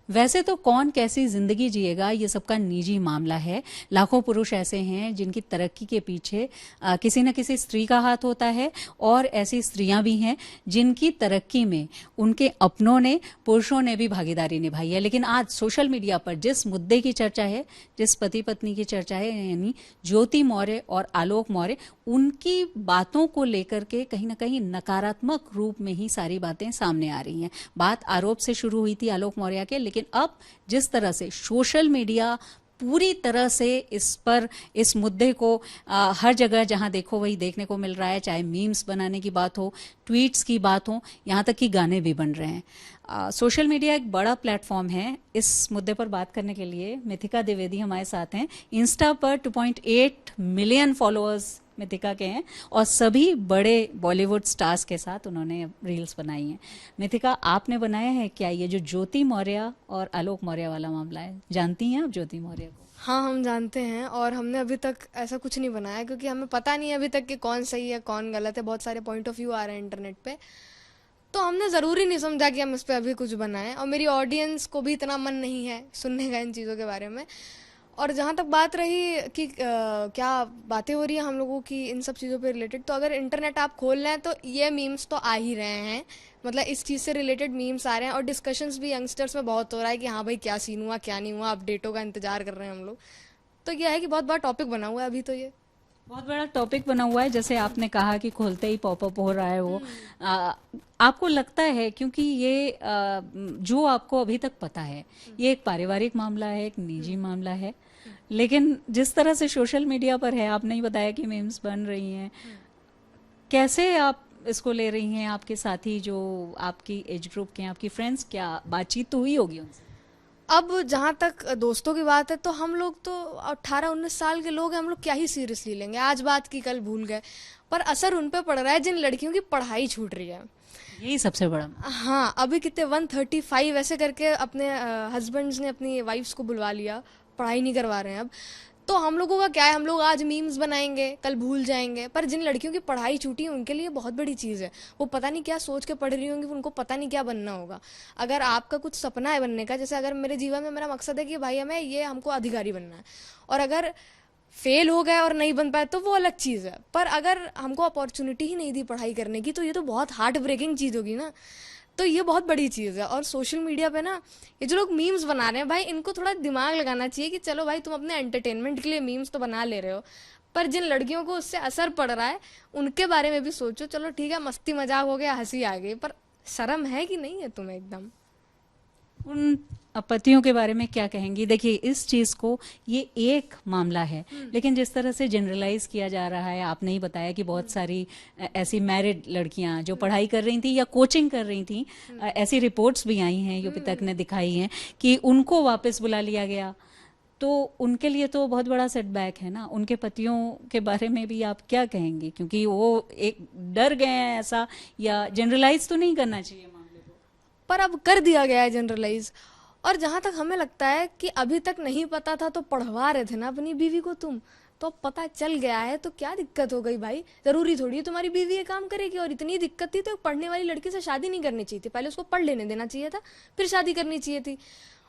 वैसे तो कौन कैसी जिंदगी जिएगा ये सबका निजी मामला है। लाखों पुरुष ऐसे हैं जिनकी तरक्की के पीछे किसी न किसी स्त्री का हाथ होता है, और ऐसी स्त्रियां भी हैं जिनकी तरक्की में उनके अपनों ने, पुरुषों ने भी भागीदारी निभाई है। लेकिन आज सोशल मीडिया पर जिस मुद्दे की चर्चा है, जिस पति पत्नी की चर्चा है, यानी ज्योति मौर्य और आलोक मौर्य, उनकी बातों को लेकर के कहीं ना कहीं नकारात्मक रूप में ही सारी बातें सामने आ रही हैं। बात आरोप से शुरू हुई थी आलोक मौर्य के, लेकिन अब जिस तरह से सोशल मीडिया पूरी तरह से इस मुद्दे को हर जगह जहां देखो वही देखने को मिल रहा है, चाहे मीम्स बनाने की बात हो, ट्वीट्स की बात हो, यहाँ तक कि गाने भी बन रहे हैं। सोशल मीडिया एक बड़ा प्लेटफॉर्म है। इस मुद्दे पर बात करने के लिए मिथिका द्विवेदी हमारे साथ हैं। इंस्टा पर 2.8 मिलियन फॉलोअर्स मिथिका के हैं, और सभी बड़े बॉलीवुड स्टार्स के साथ उन्होंने रील्स बनाई हैं। मिथिका, आपने बनाया है क्या ये जो ज्योति मौर्य और आलोक मौर्य वाला मामला है? जानती हैं आप ज्योति मौर्य को? हाँ, हम जानते हैं, और हमने अभी तक ऐसा कुछ नहीं बनाया क्योंकि हमें पता नहीं है अभी तक कि कौन सही है कौन गलत है। बहुत सारे पॉइंट ऑफ व्यू आ रहे हैं इंटरनेट पे, तो हमने ज़रूरी नहीं समझा कि हम इस पे अभी कुछ बनाएं, और मेरी ऑडियंस को भी इतना मन नहीं है सुनने का इन चीज़ों के बारे में। और जहाँ तक बात रही कि क्या बातें हो रही है हम लोगों की इन सब चीज़ों पे रिलेटेड, तो अगर इंटरनेट आप खोल रहे हैं तो ये मीम्स तो आ ही रहे हैं। मतलब इस चीज़ से रिलेटेड मीम्स आ रहे हैं, और डिस्कशंस भी यंगस्टर्स में बहुत हो रहा है कि हाँ भाई क्या सीन हुआ क्या नहीं हुआ, अपडेटों का इंतजार कर रहे हैं हम लोग। तो यह है कि बहुत बड़ा टॉपिक बना हुआ है अभी, तो ये बहुत बड़ा टॉपिक बना हुआ है। जैसे आपने कहा कि खोलते ही पॉपअप हो रहा है वो, आपको लगता है, क्योंकि ये जो आपको अभी तक पता है, ये एक पारिवारिक मामला है, एक निजी मामला है, लेकिन जिस तरह से सोशल मीडिया पर है, आपने ही बताया कि मीम्स बन रही हैं, कैसे आप इसको ले रही हैं? आपके साथी जो आपकी एज ग्रुप के हैं, आपकी फ्रेंड्स, क्या बातचीत तो हुई होगी उनसे? अब जहाँ तक दोस्तों की बात है तो हम लोग तो 18-19 साल के लोग हैं, हम लोग क्या ही सीरियसली लेंगे, आज बात की कल भूल गए। पर असर उन पे पड़ रहा है जिन लड़कियों की पढ़ाई छूट रही है। यही सबसे बड़ा। हाँ, अभी कितने 135 ऐसे करके अपने हस्बैंड्स ने अपनी वाइफ्स को बुलवा लिया, पढ़ाई नहीं करवा रहे हैं अब। तो हम लोगों का क्या है, हम लोग आज मीम्स बनाएंगे कल भूल जाएंगे, पर जिन लड़कियों की पढ़ाई छूटी है उनके लिए बहुत बड़ी चीज़ है। वो पता नहीं क्या सोच के पढ़ रही होंगी, उनको पता नहीं क्या बनना होगा। अगर आपका कुछ सपना है बनने का, जैसे अगर मेरे जीवन में मेरा मकसद है कि भाई हमें ये हमको अधिकारी बनना है, और अगर फेल हो गए और नहीं बन पाए तो वो अलग चीज़ है, पर अगर हमको अपॉर्चुनिटी ही नहीं दी पढ़ाई करने की तो ये तो बहुत हार्ट ब्रेकिंग चीज़ होगी ना। तो ये बहुत बड़ी चीज़ है। और सोशल मीडिया पे ना ये जो लोग मीम्स बना रहे हैं भाई, इनको थोड़ा दिमाग लगाना चाहिए कि चलो भाई तुम अपने एंटरटेनमेंट के लिए मीम्स तो बना ले रहे हो, पर जिन लड़कियों को उससे असर पड़ रहा है उनके बारे में भी सोचो। चलो ठीक है, मस्ती मजाक हो गया, हंसी आ गई, पर शर्म है कि नहीं है तुम्हें एकदम? उन पतियों के बारे में क्या कहेंगी? देखिए, इस चीज को, ये एक मामला है, लेकिन जिस तरह से जनरलाइज किया जा रहा है, आपने ही बताया कि बहुत सारी ऐसी मैरिड लड़कियां जो पढ़ाई कर रही थी या कोचिंग कर रही थी, ऐसी रिपोर्ट्स भी आई हैं, यूपी तक ने दिखाई हैं कि उनको वापस बुला लिया गया। तो उनके लिए तो बहुत बड़ा सेटबैक है ना। उनके पतियों के बारे में भी आप क्या कहेंगी? क्योंकि वो एक डर गए हैं ऐसा, या जनरलाइज तो नहीं करना चाहिए मामले को? पर अब कर दिया गया है जनरलाइज। और जहाँ तक हमें लगता है कि अभी तक नहीं पता था तो पढ़वा रहे थे ना अपनी बीवी को तुम, तो अब पता चल गया है तो क्या दिक्कत हो गई भाई? जरूरी थोड़ी है तुम्हारी बीवी ये काम करेगी, और इतनी दिक्कत थी तो पढ़ने वाली लड़की से शादी नहीं करनी चाहिए थी, पहले उसको पढ़ लेने देना चाहिए था, फिर शादी करनी चाहिए थी।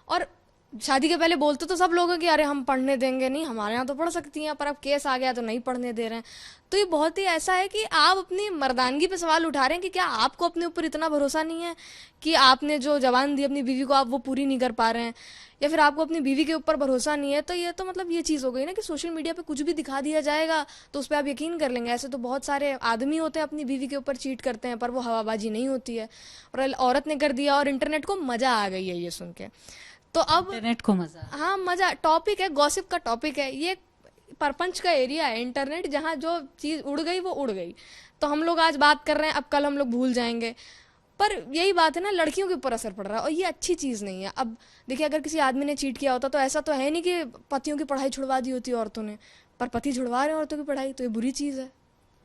और शादी के पहले बोलते तो सब लोग हैं कि अरे हम पढ़ने देंगे नहीं, हमारे यहाँ तो पढ़ सकती हैं, पर अब केस आ गया तो नहीं पढ़ने दे रहे हैं। तो ये बहुत ही ऐसा है कि आप अपनी मर्दानगी पे सवाल उठा रहे हैं कि क्या आपको अपने ऊपर इतना भरोसा नहीं है कि आपने जो जवान दी अपनी बीवी को आप वो पूरी नहीं कर पा रहे हैं, या फिर आपको अपनी बीवी के ऊपर भरोसा नहीं है। तो ये तो मतलब ये चीज़ हो गई ना कि सोशल मीडिया पे कुछ भी दिखा दिया जाएगा तो उस पर आप यकीन कर लेंगे। ऐसे तो बहुत सारे आदमी होते हैं अपनी बीवी के ऊपर चीट करते हैं, पर वो हवाबाजी नहीं होती है, और औरत ने कर दिया और इंटरनेट को मज़ा आ गई है ये सुन के। तो अब इंटरनेट को मजा। हाँ, मज़ा, टॉपिक है, गॉसिप का टॉपिक है ये, परपंच का एरिया है इंटरनेट, जहाँ जो चीज़ उड़ गई वो उड़ गई। तो हम लोग आज बात कर रहे हैं, अब कल हम लोग भूल जाएंगे। पर यही बात है ना, लड़कियों के ऊपर असर पड़ रहा है और ये अच्छी चीज़ नहीं है। अब देखिए, अगर किसी आदमी ने चीट किया होता तो ऐसा तो है नहीं कि पतियों की पढ़ाई छुड़वा दी होती औरतों ने, पर पति छुड़वा रहे हैं औरतों की पढ़ाई, तो ये बुरी चीज़ है।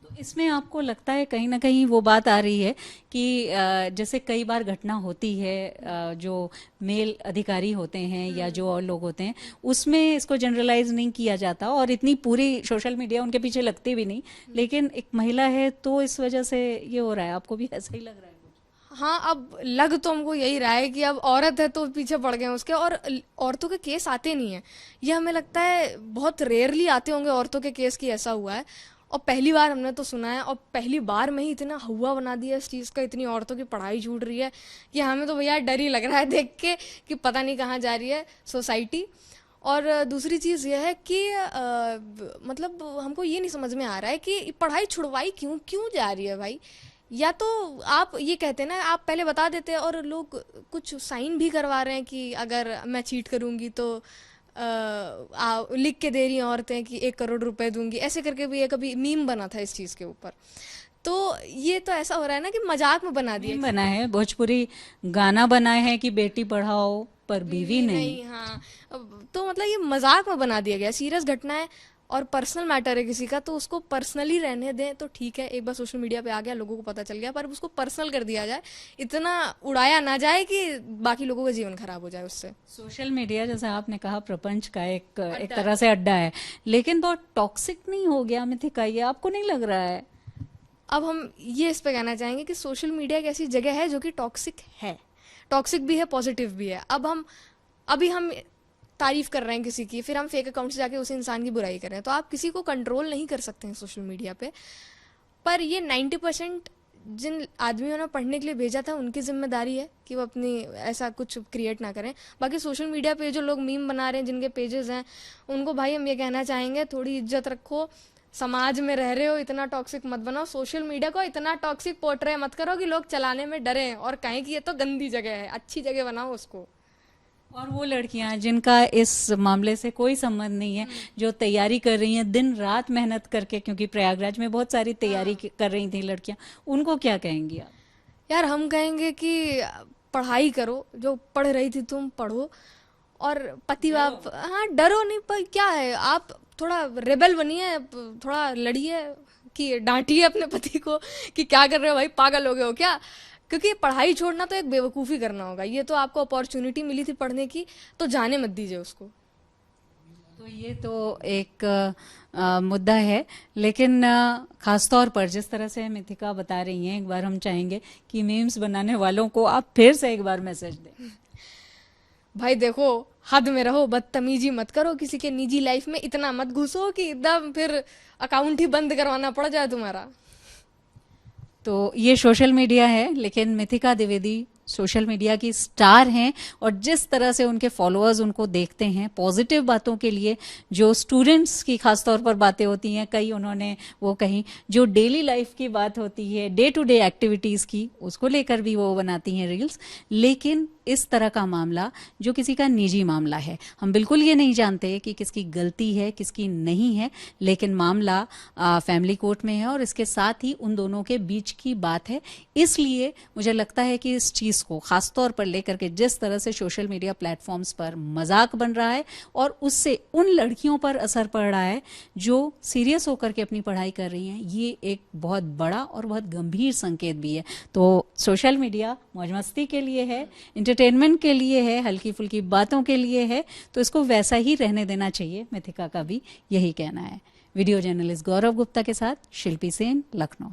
तो इसमें आपको लगता है कहीं ना कहीं वो बात आ रही है कि जैसे कई बार घटना होती है, जो मेल अधिकारी होते हैं या जो और लोग होते हैं, उसमें इसको जनरलाइज नहीं किया जाता, और इतनी पूरी सोशल मीडिया उनके पीछे लगती भी नहीं, लेकिन एक महिला है तो इस वजह से ये हो रहा है। आपको भी ऐसा ही लग रहा है? हाँ, अब लग तो हमको यही रहा है कि अब औरत है तो पीछे पड़ गए हैं उसके, और औरतों के केस आते नहीं है। ये हमें लगता है बहुत रेयरली आते होंगे औरतों के केस की ऐसा हुआ है, और पहली बार हमने तो सुना है, और पहली बार में ही इतना हुआ बना दिया इस चीज़ का, इतनी औरतों की पढ़ाई छूट रही है कि हमें तो भैया डर ही लग रहा है देख के कि पता नहीं कहाँ जा रही है सोसाइटी। और दूसरी चीज़ यह है कि मतलब हमको ये नहीं समझ में आ रहा है कि पढ़ाई छुड़वाई क्यों क्यों जा रही है भाई। या तो आप ये कहते हैं ना, आप पहले बता देते, और लोग कुछ साइन भी करवा रहे हैं कि अगर मैं चीट करूंगी तो लिख के दे रही हैं औरतें कि 1 करोड़ रुपए दूंगी, ऐसे करके भी एक अभी मीम बना था इस चीज़ के ऊपर। तो ये तो ऐसा हो रहा है ना कि मजाक में बना दिया। मीम बना है, भोजपुरी गाना बना है कि बेटी पढ़ाओ पर बीवी बीवी नहीं। नहीं, हाँ। तो मतलब ये मजाक में बना दिया गया, सीरियस घटना है और पर्सनल मैटर है किसी का, तो उसको पर्सनली रहने दें तो ठीक है। एक बार सोशल मीडिया पे आ गया, लोगों को पता चल गया, पर उसको पर्सनल कर दिया जाए, इतना उड़ाया ना जाए कि बाकी लोगों का जीवन खराब हो जाए उससे। सोशल मीडिया जैसा आपने कहा प्रपंच का एक तरह से अड्डा है, लेकिन बहुत टॉक्सिक नहीं हो गया मिथिका, ये आपको नहीं लग रहा है? अब हम ये इस पे कहना चाहेंगे कि सोशल मीडिया एक ऐसी जगह है जो कि टॉक्सिक है, टॉक्सिक भी है, पॉजिटिव भी है। अब हम अभी हम तारीफ कर रहे हैं किसी की, फिर हम फेक अकाउंट से जाके उस इंसान की बुराई कर रहे हैं, तो आप किसी को कंट्रोल नहीं कर सकते हैं सोशल मीडिया पे। पर ये 90% जिन आदमियों ने पढ़ने के लिए भेजा था उनकी जिम्मेदारी है कि वो अपनी ऐसा कुछ क्रिएट ना करें। बाकी सोशल मीडिया पे जो लोग मीम बना रहे हैं, जिनके पेजेस हैं, उनको भाई हम ये कहना चाहेंगे, थोड़ी इज्जत रखो, समाज में रह रहे हो, इतना टॉक्सिक मत बनाओ, सोशल मीडिया को इतना टॉक्सिक पोर्ट्रे मत करो कि लोग चलाने में डरें और कहें कि ये तो गंदी जगह है, अच्छी जगह बनाओ उसको। और वो लड़कियां जिनका इस मामले से कोई संबंध नहीं है, जो तैयारी कर रही हैं दिन रात मेहनत करके, क्योंकि प्रयागराज में बहुत सारी तैयारी कर रही थी लड़कियां, उनको क्या कहेंगी आप? यार हम कहेंगे कि पढ़ाई करो, जो पढ़ रही थी तुम पढ़ो, और पति बाप, हाँ डरो नहीं, पर क्या है, आप थोड़ा रेबल बनिए, थोड़ा लड़िए, कि डांटिए अपने पति को कि क्या कर रहे हो भाई, पागल हो गए हो क्या। क्योंकि पढ़ाई छोड़ना तो एक बेवकूफ़ी करना होगा, ये तो आपको अपॉर्चुनिटी मिली थी पढ़ने की, तो जाने मत दीजिए उसको। तो ये तो एक मुद्दा है, लेकिन खास तौर पर जिस तरह से मिथिका बता रही हैं, एक बार हम चाहेंगे कि मीम्स बनाने वालों को आप फिर से एक बार मैसेज दें। भाई देखो, हद में रहो, बदतमीजी मत करो, किसी के निजी लाइफ में इतना मत घुसो कि एकदम फिर अकाउंट ही बंद करवाना पड़ जाए तुम्हारा। तो ये सोशल मीडिया है, लेकिन मिथिका द्विवेदी सोशल मीडिया की स्टार हैं, और जिस तरह से उनके फॉलोअर्स उनको देखते हैं पॉजिटिव बातों के लिए, जो स्टूडेंट्स की खास तौर पर बातें होती हैं, कई उन्होंने वो कहीं, जो डेली लाइफ की बात होती है, डे टू डे एक्टिविटीज़ की, उसको लेकर भी वो बनाती हैं रील्स। लेकिन इस तरह का मामला जो किसी का निजी मामला है, हम बिल्कुल ये नहीं जानते कि किसकी गलती है किसकी नहीं है, लेकिन मामला फैमिली कोर्ट में है और इसके साथ ही उन दोनों के बीच की बात है। इसलिए मुझे लगता है कि इस चीज़ को खास तौर पर लेकर के जिस तरह से सोशल मीडिया प्लेटफॉर्म्स पर मजाक बन रहा है और उससे उन लड़कियों पर असर पड़ रहा है जो सीरियस होकर के अपनी पढ़ाई कर रही हैं, ये एक बहुत बड़ा और बहुत गंभीर संकेत भी है। तो सोशल मीडिया मौज मस्ती के लिए है, एंटरटेनमेंट के लिए है, हल्की फुल्की बातों के लिए है, तो इसको वैसा ही रहने देना चाहिए। मिथिका का भी यही कहना है। वीडियो जर्नलिस्ट गौरव गुप्ता के साथ शिल्पी सेन, लखनऊ।